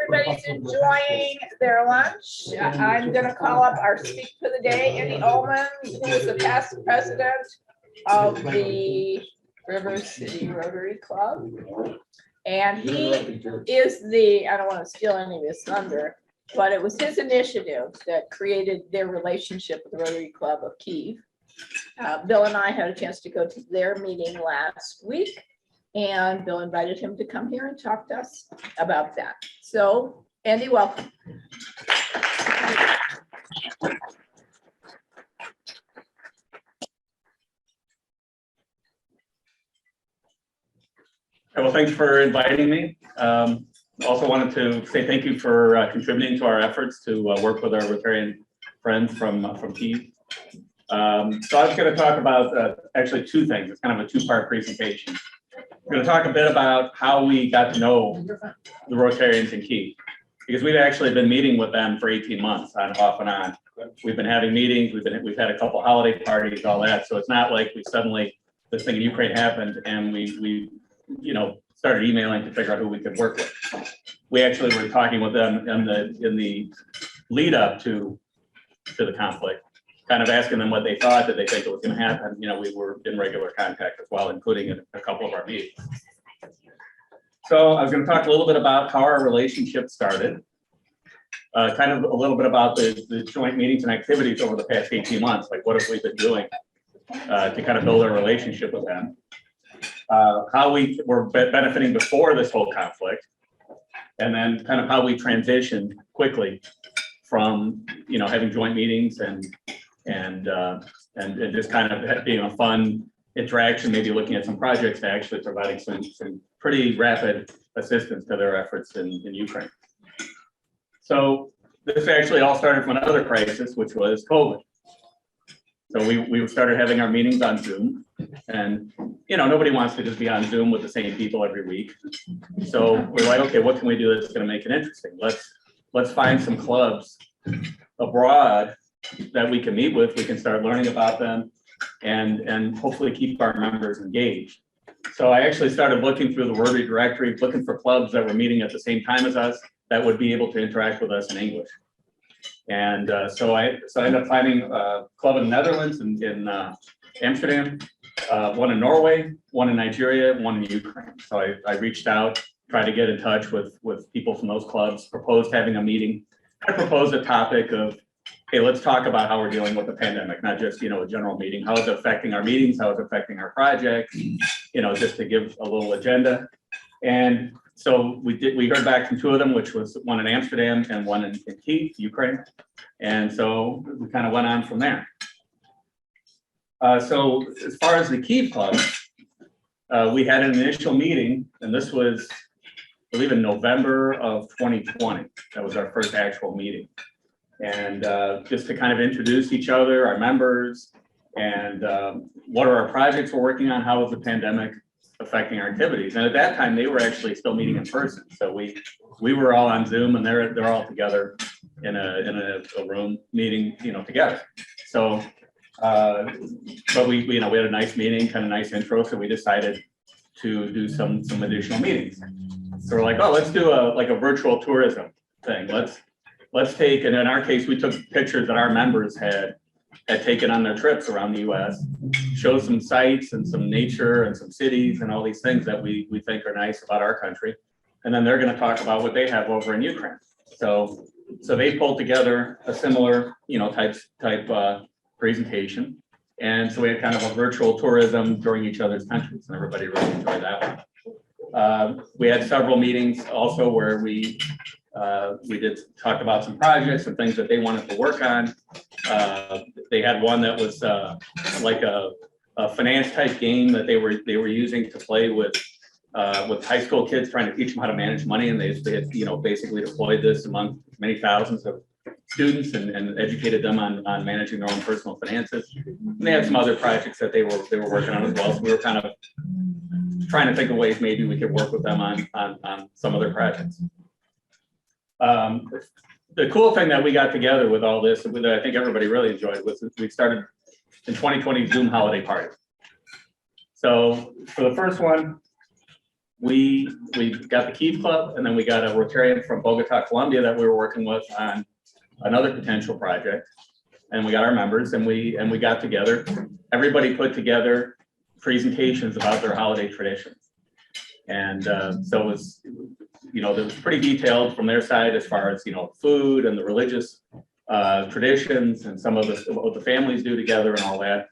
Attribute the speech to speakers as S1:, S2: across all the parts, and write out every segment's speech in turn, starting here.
S1: everybody's enjoying their lunch, I'm going to call up our speaker for the day, Andy Ullman, who is the past president of the River City Rotary Club. And he is the, I don't want to steal any of his thunder, but it was his initiative that created their relationship with the Rotary Club of Kyiv. Bill and I had a chance to go to their meeting last week, and Bill invited him to come here and talk to us about that. So, Andy, welcome.
S2: Well, thanks for inviting me. Also wanted to say thank you for contributing to our efforts to work with our Rotarian friends from Kyiv. So I was going to talk about actually two things. It's kind of a two-part presentation. We're going to talk a bit about how we got to know the Rotarians in Kyiv, because we've actually been meeting with them for 18 months, off and on. We've been having meetings. We've had a couple holiday parties, all that. So it's not like we suddenly this thing in Ukraine happened and we started emailing to figure out who we could work with. We actually were talking with them in the lead up to the conflict, kind of asking them what they thought, did they think it was going to happen. We were in regular contact as well, including in a couple of our meetings. So I was going to talk a little bit about how our relationship started, kind of a little bit about the joint meetings and activities over the past 18 months, like what have we been doing to kind of build our relationship with them. How we were benefiting before this whole conflict, and then kind of how we transitioned quickly from having joint meetings and just kind of being a fun interaction, maybe looking at some projects, to actually providing some pretty rapid assistance to their efforts in Ukraine. So this actually all started from another crisis, which was COVID. So we started having our meetings on Zoom, and nobody wants to just be on Zoom with the same people every week. So we're like, okay, what can we do that's going to make it interesting? Let's find some clubs abroad that we can meet with. We can start learning about them, and hopefully keep our members engaged. So I actually started looking through the Rotary directory, looking for clubs that were meeting at the same time as us that would be able to interact with us in English. And so I ended up finding a club in the Netherlands, in Amsterdam, one in Norway, one in Nigeria, one in Ukraine. So I reached out, tried to get in touch with people from those clubs, proposed having a meeting. I proposed a topic of, hey, let's talk about how we're dealing with the pandemic, not just, a general meeting. How is it affecting our meetings? How is it affecting our projects? Just to give a little agenda. And so we heard back from two of them, which was one in Amsterdam and one in Kyiv, Ukraine. And so we kind of went on from there. So as far as the Kyiv club, we had an initial meeting, and this was, I believe, in November of 2020. That was our first actual meeting. And just to kind of introduce each other, our members, and what are our projects we're working on, how is the pandemic affecting our activities. And at that time, they were actually still meeting in person. So we were all on Zoom, and they're all together in a room meeting, together. So, but we had a nice meeting, kind of nice intro. So we decided to do some additional meetings. So we're like, oh, let's do a virtual tourism thing. Let's take, and in our case, we took pictures that our members had taken on their trips around the US, show some sites and some nature and some cities and all these things that we think are nice about our country. And then they're going to talk about what they have over in Ukraine. So they pulled together a similar, type presentation. And so we had kind of a virtual tourism during each other's countries, and everybody really enjoyed that one. We had several meetings also where we did talk about some projects and things that they wanted to work on. They had one that was like a finance type game that they were using to play with high school kids, trying to teach them how to manage money, and they had basically deployed this among many thousands of students and educated them on managing their own personal finances. And they had some other projects that they were working on as well. So we were kind of trying to think of ways maybe we could work with them on some other projects. The cool thing that we got together with all this, that I think everybody really enjoyed, was we started in 2020 Zoom holiday parties. So for the first one, we got the Kyiv Club, and then we got a Rotarian from Bogota, Colombia that we were working with on another potential project. And we got our members, and we got together. Everybody put together presentations about their holiday traditions. And so it was, it was pretty detailed from their side as far as, food and the religious traditions and some of what the families do together and all that.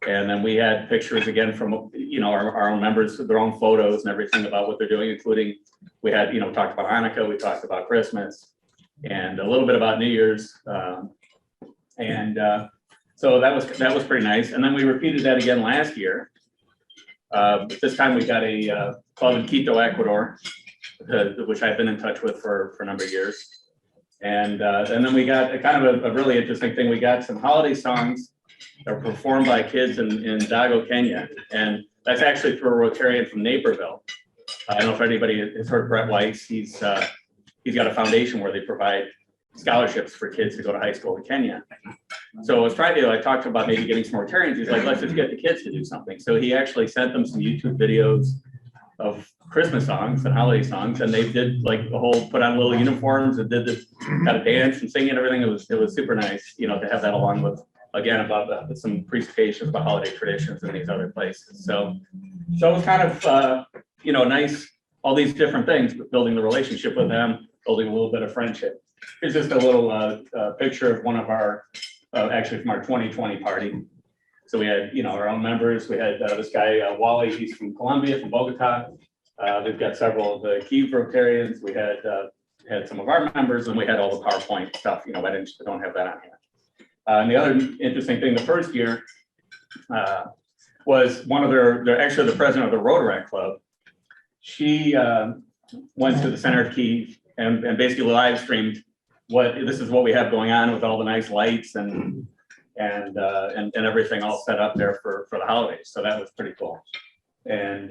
S2: And then we had pictures again from, our own members, their own photos and everything about what they're doing, including we had, talked about Hanukkah, we talked about Christmas and a little bit about New Year's. So that was pretty nice. And then we repeated that again last year. This time we got a club in Quito, Ecuador, which I've been in touch with for a number of years. And then we got a kind of a really interesting thing. We got some holiday songs that were performed by kids in Dago, Kenya. And that's actually through a Rotarian from Naperville. I don't know if anybody has heard Brett Weiss. He's got a foundation where they provide scholarships for kids to go to high school in Kenya. So I talked about maybe getting some Rotarians. He's like, let's just get the kids to do something. So he actually sent them some YouTube videos of Christmas songs and holiday songs, and they did like the whole put on little uniforms and did this kind of dance and singing and everything. It was super nice, to have that along with, again, about some presentations about holiday traditions in these other places. So it was kind of nice, all these different things, but building the relationship with them, building a little bit of friendship. Here's just a little picture of one of our, actually from our 2020 party. So we had, our own members. We had this guy, Wally, he's from Colombia, from Bogota. We've got several of the Kyiv Rotarians. We had some of our members, and we had all the PowerPoint stuff. I don't have that on here. And the other interesting thing, the first year was one of actually the president of the Rotary Club. She went to the center of Kyiv and basically live streamed this is what we have going on with all the nice lights and everything all set up there for the holidays. So that was pretty cool. And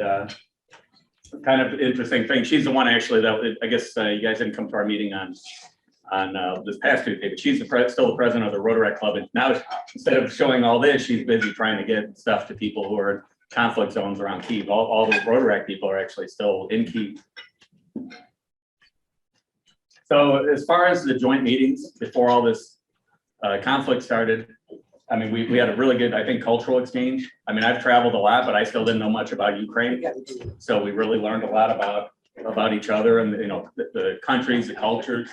S2: kind of interesting thing. She's the one actually that I guess you guys didn't come to our meeting on this past Tuesday, but she's still the president of the Rotary Club. And now instead of showing all this, she's busy trying to get stuff to people who are in conflict zones around Kyiv. All the Rotary people are actually still in Kyiv. So as far as the joint meetings before all this conflict started, I mean, we had a really good, I think, cultural exchange. I mean, I've traveled a lot, but I still didn't know much about Ukraine. So we really learned a lot about each other and, the countries, the cultures.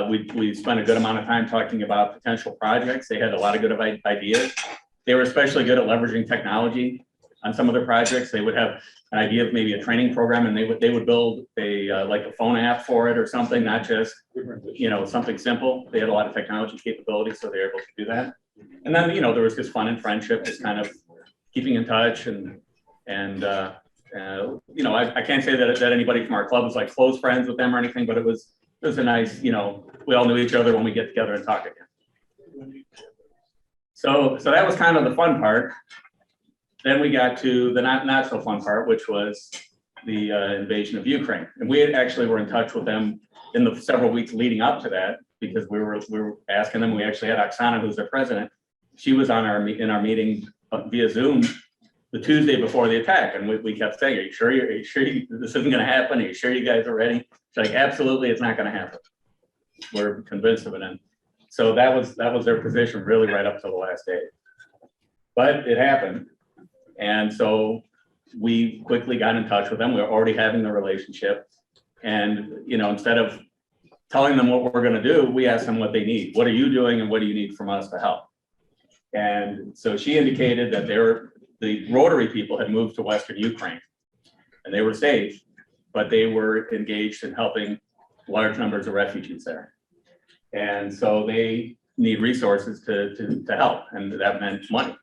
S2: We spent a good amount of time talking about potential projects. They had a lot of good ideas. They were especially good at leveraging technology on some of their projects. They would have an idea of maybe a training program, and they would build like a phone app for it or something, not just something simple. They had a lot of technology capabilities, so they were able to do that. And then there was just fun and friendship, just kind of keeping in touch and I can't say that anybody from our club was like close friends with them or anything, but it was a nice, we all knew each other when we get together and talk again. So that was kind of the fun part. Then we got to the not so fun part, which was the invasion of Ukraine. And we actually were in touch with them in the several weeks leading up to that, because we were asking them. We actually had Oksana, who's their president. She was in our meeting via Zoom the Tuesday before the attack, and we kept saying, "Are you sure this isn't going to happen? Are you sure you guys are ready?" She's like, "Absolutely, it's not going to happen. We're convinced of it." And so that was their position really right up to the last day. But it happened. And so we quickly got in touch with them. We were already having the relationship. And, instead of telling them what we're going to do, we asked them what they need. What are you doing and what do you need from us to help? And so she indicated that the Rotary people had moved to Western Ukraine and they were safe, but they were engaged in helping large numbers of refugees there. And so they need resources to help, and that meant money.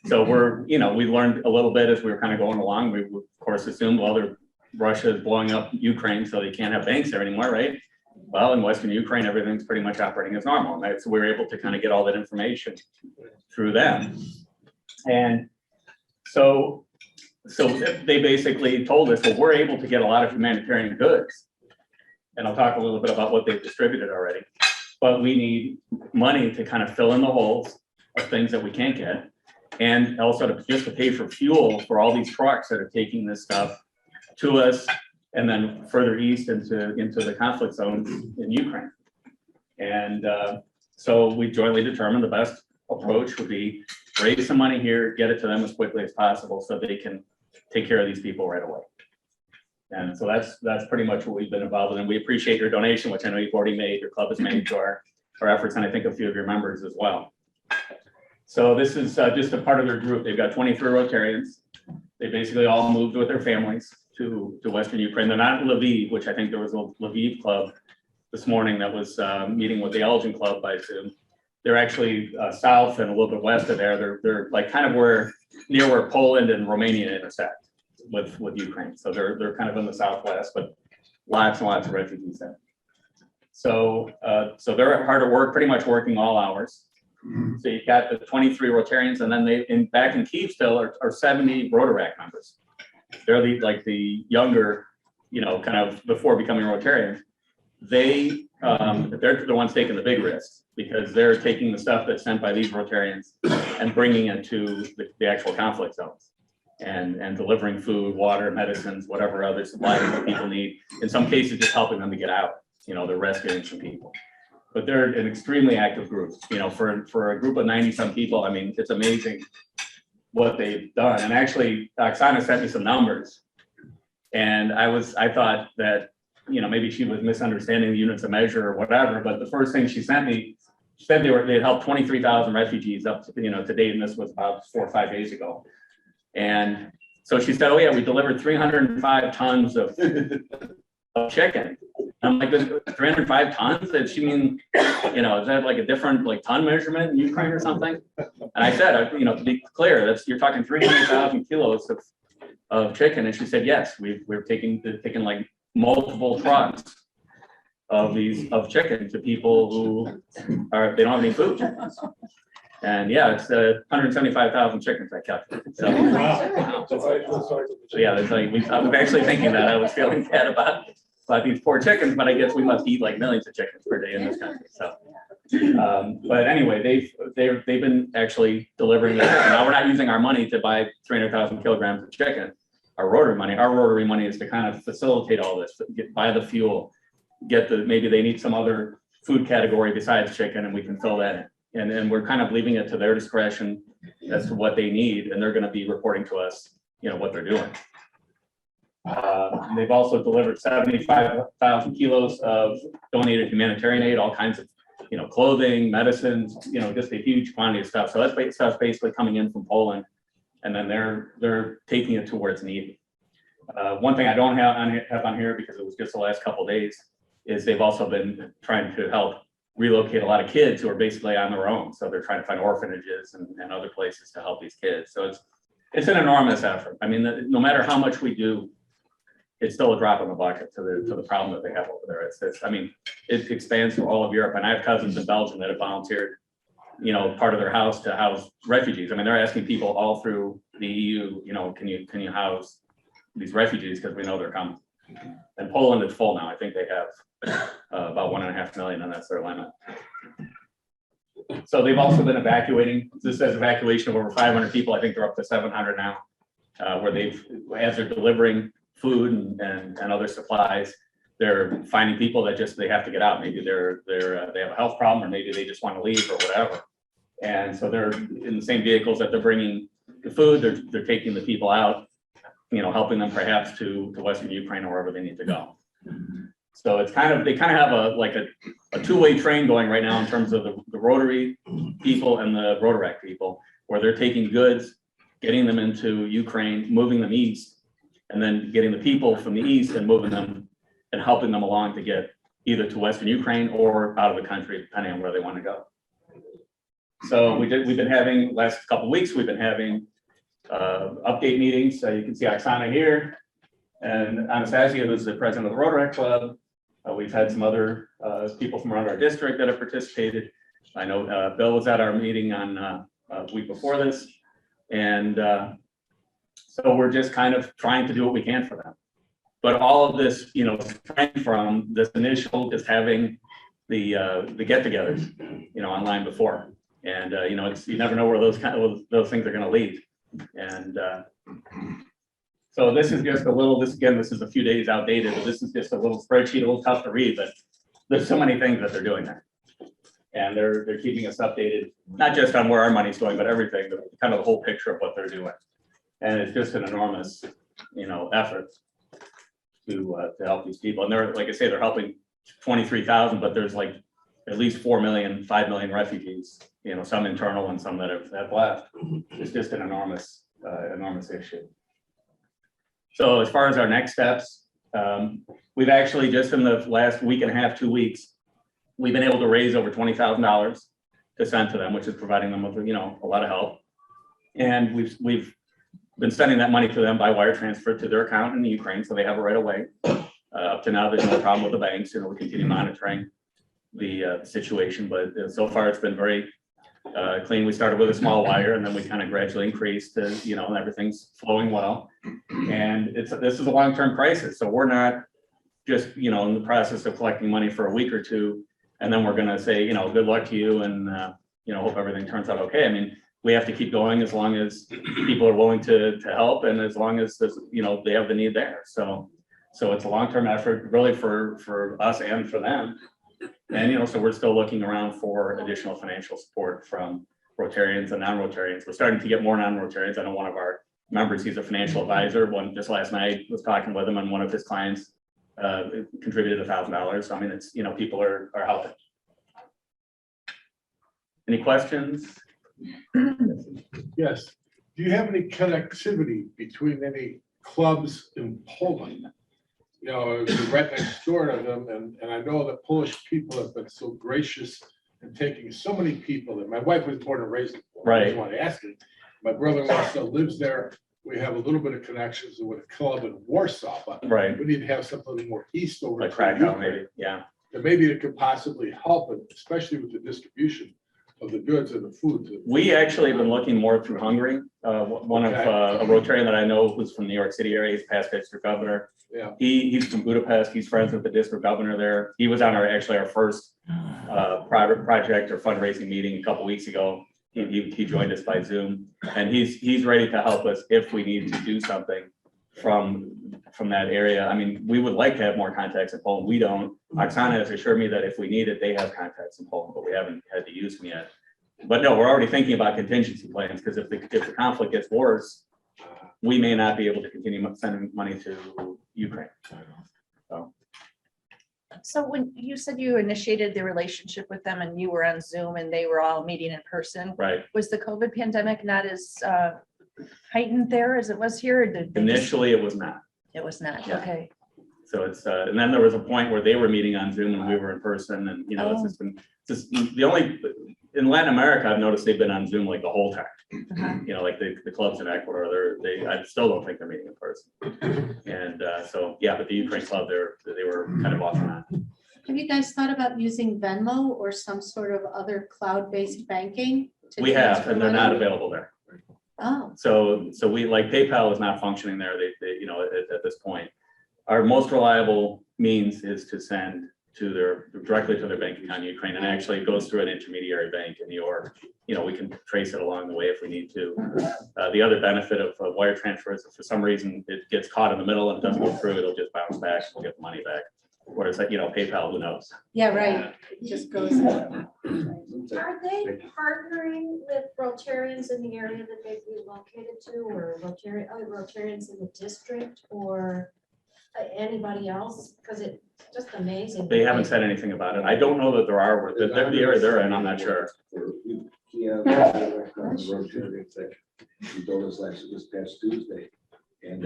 S2: So we learned a little bit as we were kind of going along. We of course assumed, well, Russia is blowing up Ukraine, so they can't have banks there anymore, right? Well, in Western Ukraine, everything's pretty much operating as normal. Right? So we were able to kind of get all that information through them. And so they basically told us, well, we're able to get a lot of humanitarian goods. And I'll talk a little bit about what they've distributed already. But we need money to kind of fill in the holes of things that we can't get. And also just to pay for fuel for all these trucks that are taking this stuff to us, and then further east into the conflict zones in Ukraine. And so we jointly determined the best approach would be raise some money here, get it to them as quickly as possible so they can take care of these people right away. And so that's pretty much what we've been involved in. And we appreciate your donation, which I know you've already made, your club has made to our efforts, and I think a few of your members as well. So this is just a part of their group. They've got 23 Rotarians. They basically all moved with their families to Western Ukraine. They're not in Lviv, which I think there was a Lviv club this morning that was meeting with the Elgin club by Zoom. They're actually south and a little bit west of there. They're like kind of near where Poland and Romania intersect with Ukraine. So they're kind of in the southwest, but lots and lots of refugees there. So they're hard at work, pretty much working all hours. So you've got the 23 Rotarians, and then back in Kyiv still are 70 Rotary members. They're the younger, kind of before becoming Rotarians. They're the ones taking the big risks because they're taking the stuff that's sent by these Rotarians and bringing it to the actual conflict zones and delivering food, water, medicines, whatever other supplies that people need. In some cases, just helping them to get out. They're rescuing some people. But they're an extremely active group. For a group of 90-some people, I mean, it's amazing what they've done. And actually, Oksana sent me some numbers, and I thought that maybe she was misunderstanding the units of measure or whatever. But the first thing she sent me, she said they had helped 23,000 refugees up to to date, and this was about 4 or 5 days ago. And so she said, "Oh yeah, we delivered 305 tons of chicken." I'm like, 305 tons? Did she mean, is that like a different ton measurement in Ukraine or something? And I said, to be clear, you're talking 300,000 kilos of chicken. And she said, yes, we're taking like multiple trucks of chicken to people who they don't have any food. And yeah, it's 175,000 chickens I calculated. So, wow. So yeah, it's like I was actually thinking that I was feeling bad about these poor chickens, but I guess we must eat like millions of chickens per day in this country. So, but anyway, they've been actually delivering this. Now we're not using our money to buy 300,000 kilograms of chicken. Our Rotary money is to kind of facilitate all this, buy the fuel, maybe they need some other food category besides chicken, and we can fill that in. And we're kind of leaving it to their discretion as to what they need, and they're going to be reporting to us, what they're doing. They've also delivered 75,000 kilos of donated humanitarian aid, all kinds of, clothing, medicines, just a huge quantity of stuff. So that's stuff basically coming in from Poland, and then they're taking it to where it's needed. One thing I don't have on here, because it was just the last couple of days, is they've also been trying to help relocate a lot of kids who are basically on their own. So they're trying to find orphanages and other places to help these kids. So it's an enormous effort. I mean, no matter how much we do, it's still a drop in the bucket to the problem that they have over there. It expands to all of Europe. And I have cousins in Belgium that have volunteered, part of their house to house refugees. I mean, they're asking people all through the EU, can you house these refugees, because we know they're coming. And Poland is full now. I think they have about 1.5 million, and that's their limit. So they've also been evacuating. This says evacuation of over 500 people. I think they're up to 700 now, where as they're delivering food and other supplies, they're finding people that they have to get out. Maybe they have a health problem, or maybe they just want to leave or whatever. And so they're in the same vehicles that they're bringing the food. They're taking the people out, helping them perhaps to Western Ukraine or wherever they need to go. So they kind of have a two-way train going right now in terms of the Rotary people and the Rotaract people, where they're taking goods, getting them into Ukraine, moving them east, and then getting the people from the east and moving them and helping them along to get either to Western Ukraine or out of the country, depending on where they want to go. So we've been having, last couple of weeks, we've been having update meetings. So you can see Oksana here, and Anastasia, who's the president of the Rotary Club. We've had some other people from around our district that have participated. I know Bill was at our meeting on a week before this. And so we're just kind of trying to do what we can for them. But all of this, came from this initial just having the get-togethers, online before. And you never know where those things are going to lead. And So this is just a little, this is a few days outdated, but this is just a little spreadsheet, a little tough to read, but there's so many things that they're doing there. And they're keeping us updated, not just on where our money's going, but everything, but kind of the whole picture of what they're doing. And it's just an enormous, effort to help these people. And they're, like I say, they're helping 23,000, but there's like at least 4 million, 5 million refugees, some internal and some that have left. It's just an enormous issue. So as far as our next steps, we've actually just in the last week and a half, 2 weeks, we've been able to raise over $20,000 to send to them, which is providing them with, a lot of help. And we've been sending that money to them by wire transfer to their account in the Ukraine, so they have it right away. Up to now, there's no problem with the banks. We continue monitoring the situation, but so far it's been very clean. We started with a small wire, and then we kind of gradually increased, and everything's flowing well. And this is a long-term crisis, so we're not just in the process of collecting money for a week or two, and then we're going to say good luck to you, and hope everything turns out okay. I mean, we have to keep going as long as people are willing to help, and as long as there's, they have the need there. So it's a long-term effort, really, for us and for them. And so we're still looking around for additional financial support from Rotarians and non-Rotarians. We're starting to get more non-Rotarians. I know one of our members, he's a financial advisor. One just last night was talking with him, and one of his clients contributed $1,000. So I mean, it's people are helping. Any questions?
S3: Yes. Do you have any connectivity between any clubs in Poland? You're right next door to them, and I know the Polish people have been so gracious in taking so many people. And my wife was born and raised in Poland.
S2: Right.
S3: I just want to ask you. My brother-in-law still lives there. We have a little bit of connections with a club in Warsaw, but
S2: Right.
S3: we need to have something more east over
S2: Like
S3: to
S2: Krakow,
S3: Ukraine.
S2: maybe. Yeah.
S3: And maybe it could possibly help, and especially with the distribution of the goods and the food.
S2: We actually have been looking more through Hungary. One of a Rotarian that I know who's from the New York City area, he's past district governor.
S3: Yeah.
S2: He's from Budapest. He's friends with the district governor there. He was on our first private project or fundraising meeting a couple weeks ago. He joined us by Zoom, and he's ready to help us if we need to do something from that area. I mean, we would like to have more contacts in Poland. We don't. Oksana has assured me that if we need it, they have contacts in Poland, but we haven't had to use them yet. But no, we're already thinking about contingency plans, because if the conflict gets worse, we may not be able to continue sending money to Ukraine.
S4: So when you said you initiated the relationship with them and you were on Zoom and they were all meeting in person,
S2: Right.
S4: was the COVID pandemic not as heightened there as it was here? Or did they
S2: Initially, it was not.
S4: It was not,
S2: Yeah.
S4: okay.
S2: So it's, and then there was a point where they were meeting on Zoom and we were in person, and, it's just been, in Latin America, I've noticed they've been on Zoom like the whole time.
S4: Uh-huh.
S2: Like the clubs in Ecuador, I still don't think they're meeting in person. And so, yeah, but the Ukraine club, they were kind of off on that.
S5: Have you guys thought about using Venmo or some sort of other cloud-based banking? to
S2: We have,
S5: transfer
S2: and they're not
S5: money?
S2: available there.
S5: Oh,
S2: So we, like, PayPal is not functioning there, they at this point. Our most reliable means is to send directly to their bank account in Ukraine, and actually it goes through an intermediary bank in New York. We can trace it along the way if we need to. The other benefit of wire transfer is if for some reason it gets caught in the middle and it doesn't go through, it'll just bounce back, we'll get the money back. Whereas PayPal, who knows?
S5: yeah, right. It just goes.
S6: Are they partnering with Rotarians in the area that they've relocated to, or Rotarians in the district, or anybody else? Because it's just amazing.
S2: They haven't said anything about it. I don't know that there are, the area they're in, I'm not sure.
S7: Kyiv, Rotary, he told us this past Tuesday, and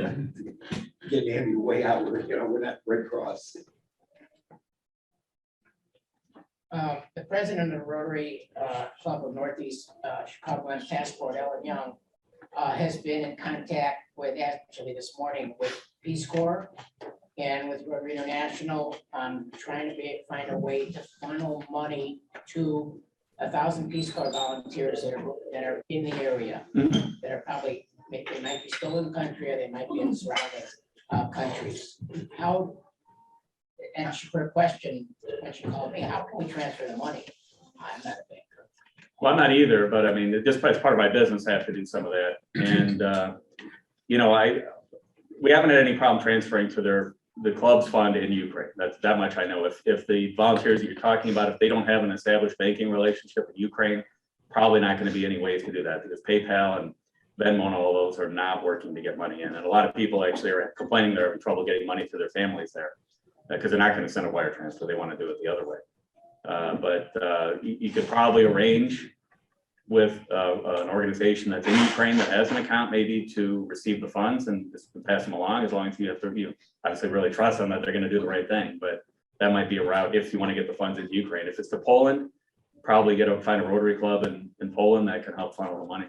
S7: getting Andy way out, we're not Red Cross.
S8: The president of the Rotary Club of Northeast Chicagoland Passport, Ellen Young, has been in contact with, actually this morning, with Peace Corps and with Rotary International, trying to find a way to funnel money to 1,000 Peace Corps volunteers that are in the area, that are probably, they might be still in the country, or they might be in surrounding countries. And she put a question when she called me, how can we transfer the money? I'm not a banker.
S2: Well, I'm not either, but I mean, just as part of my business, I have to do some of that. And, we haven't had any problem transferring to the club's fund in Ukraine. That's that much I know. If the volunteers that you're talking about, if they don't have an established banking relationship with Ukraine, probably not going to be any ways to do that because PayPal and Venmo and all those are not working to get money in. And a lot of people actually are complaining they're having trouble getting money to their families there because they're not going to send a wire transfer. They want to do it the other way. But you could probably arrange with an organization that's in Ukraine that has an account maybe to receive the funds and just pass them along, as long as you have to, you obviously really trust them that they're going to do the right thing. But that might be a route if you want to get the funds into Ukraine. If it's to Poland, probably find a Rotary club in Poland that can help funnel the money.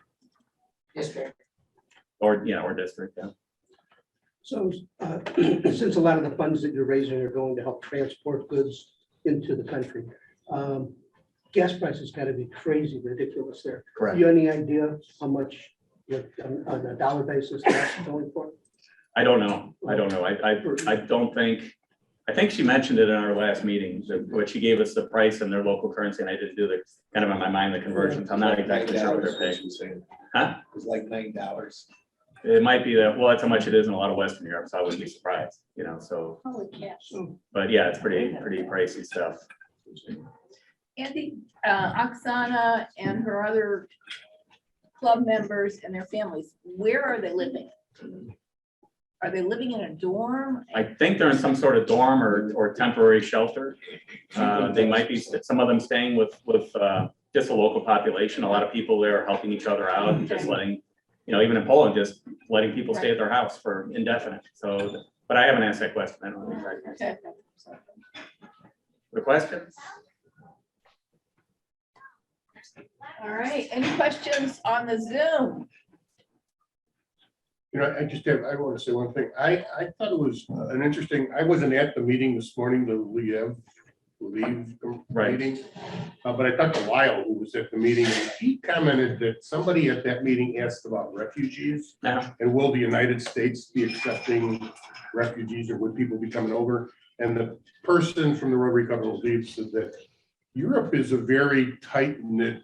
S8: District.
S2: Or district, yeah.
S9: So since a lot of the funds that you're raising are going to help transport goods into the country, gas prices got to be crazy ridiculous there.
S2: Correct.
S9: You have any idea how much, like, on a dollar basis gas is going for?
S2: I don't know. I don't think, I think she mentioned it in our last meeting, what she gave us the price in their local currency, and I didn't do the, kind of in my mind, the conversions. I'm not exactly sure what they're paying. Huh?
S7: It's like $9.
S2: It might be that, well, that's how much it is in a lot of Western Europe, so I wouldn't be surprised, so,
S5: Holy cats.
S2: but yeah, it's pretty pricey stuff.
S4: Andy, Oksana and her other club members and their families, where are they living? Are they living in a dorm?
S2: I think they're in some sort of dorm or temporary shelter. They might be, some of them staying with just a local population. A lot of people there are helping each other out and just letting, even in Poland, just letting people stay at their house for indefinite. So, but I haven't asked that question. I don't know exactly. The questions?
S4: All right, any questions on the Zoom?
S3: I want to say one thing. I thought it was an interesting, I wasn't at the meeting this morning, the leave
S2: Right.
S3: meeting. But I talked to Lyle, who was at the meeting, and he commented that somebody at that meeting asked about refugees.
S2: Yeah.
S3: And will the United States be accepting refugees, or would people be coming over? And the person from the Rotary Club of Leave said that Europe is a very tight-knit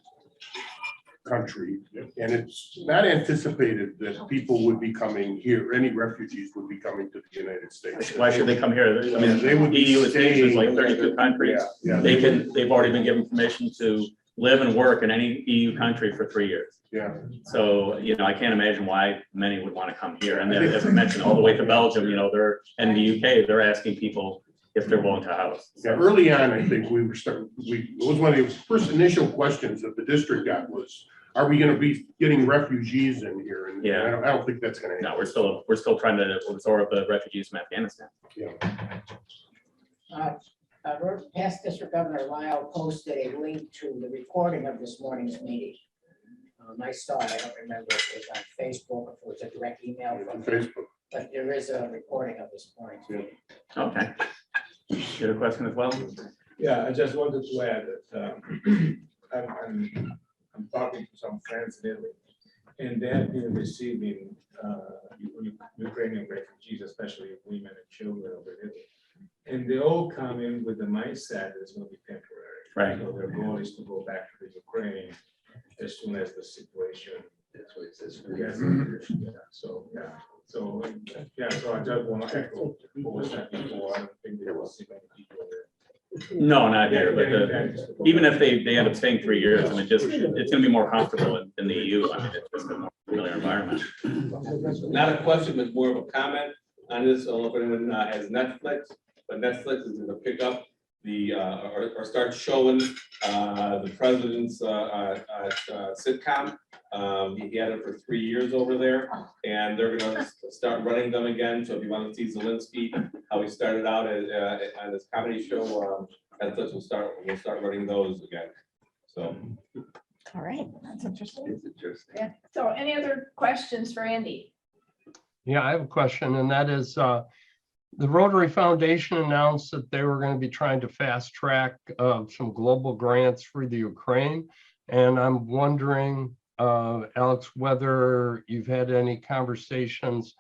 S3: country, and it's not anticipated that people would be coming here, any refugees would be coming to the United States.
S2: Why should they come here? I mean,
S3: They would be
S2: EU is
S3: staying-
S2: like 32 countries.
S3: Yeah,
S2: They've already been given permission to live and work in any EU country for 3 years.
S3: yeah.
S2: So, I can't imagine why many would want to come here. And then, as I mentioned, all the way to Belgium, they're, and the UK, they're asking people if they're willing to house.
S3: Yeah, early on, I think it was one of the first initial questions that the district got was, are we gonna be getting refugees in here? And
S2: Yeah.
S3: I don't think that's gonna happen.
S2: No, we're still trying to absorb the refugees from Afghanistan.
S8: Past District Governor Lyle posted a link to the recording of this morning's meeting. I saw it, I don't remember if it was on Facebook, if it was a direct email
S3: On
S8: from,
S3: Facebook.
S8: but there is a recording of this morning's meeting.
S2: Okay. You had a question as well?
S10: Yeah, I just wanted to add that I'm talking to some friends in Italy, and they have been receiving Ukrainian refugees, especially women and children over in Italy. And they all come in with the mindset that it's going to be temporary.
S2: Right.
S10: So their goal is to go back to the Ukraine as soon as the situation.
S7: That's what it says.
S10: Yeah, so, yeah. So I just want to echo what was said before. I don't think there will see many people there.
S2: No, not here, but even if they end up staying 3 years, I mean, it's gonna be more comfortable in the EU. I mean, it's just a more familiar environment.
S11: Not a question, but more of a comment on this. I don't know if anyone has Netflix, but Netflix is gonna pick up or start showing the president's sitcom. He had it for 3 years over there, and they're gonna start running them again. So if you want to see Zelensky, how he started out on his comedy show, Netflix will start running those again. So.
S4: All right, that's interesting.
S7: It's interesting.
S4: Yeah.
S1: So any other questions for Andy?
S12: Yeah, I have a question, and that is, the Rotary Foundation announced that they were going to be trying to fast track some global grants for the Ukraine. And I'm wondering, Alex, whether you've had any conversations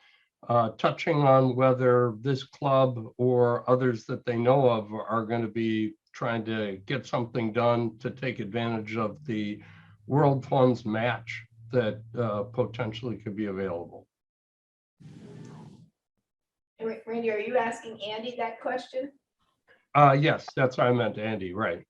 S12: touching on whether this club or others that they know of are going to be trying to get something done to take advantage of the World Funds match that potentially could be available.
S1: Randy, are you asking Andy that question?
S12: Yes, that's what I meant, Andy, right.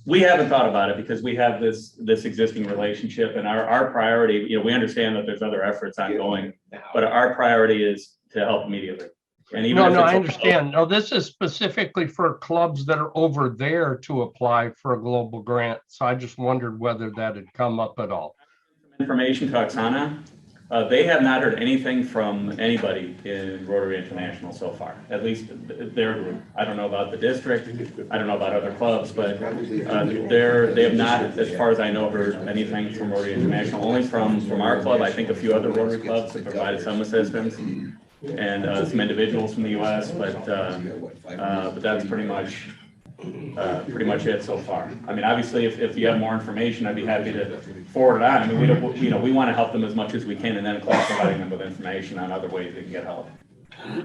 S2: We haven't thought about it because we have this existing relationship, and our priority, we understand that there's other efforts ongoing, but our priority is to help immediately. And even
S12: No,
S2: if
S12: no,
S2: it's
S12: I
S2: a-
S12: understand. No, this is specifically for clubs that are over there to apply for a global grant. So I just wondered whether that had come up at all.
S2: Information to Oksana. They have not heard anything from anybody in Rotary International so far, at least their group. I don't know about the district, I don't know about other clubs, but they have not, as far as I know, heard anything from Rotary International, only from our club. I think a few other Rotary clubs have provided some assistance, and some individuals from the US, but that's pretty much it so far. I mean, obviously, if you have more information, I'd be happy to forward it on. I mean, we want to help them as much as we can, and then of course providing them with information on other ways they can get help.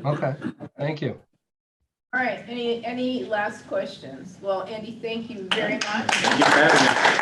S12: Okay, thank you.
S1: All right, any last questions? Well, Andy, thank you very much.
S2: Thank you for having me.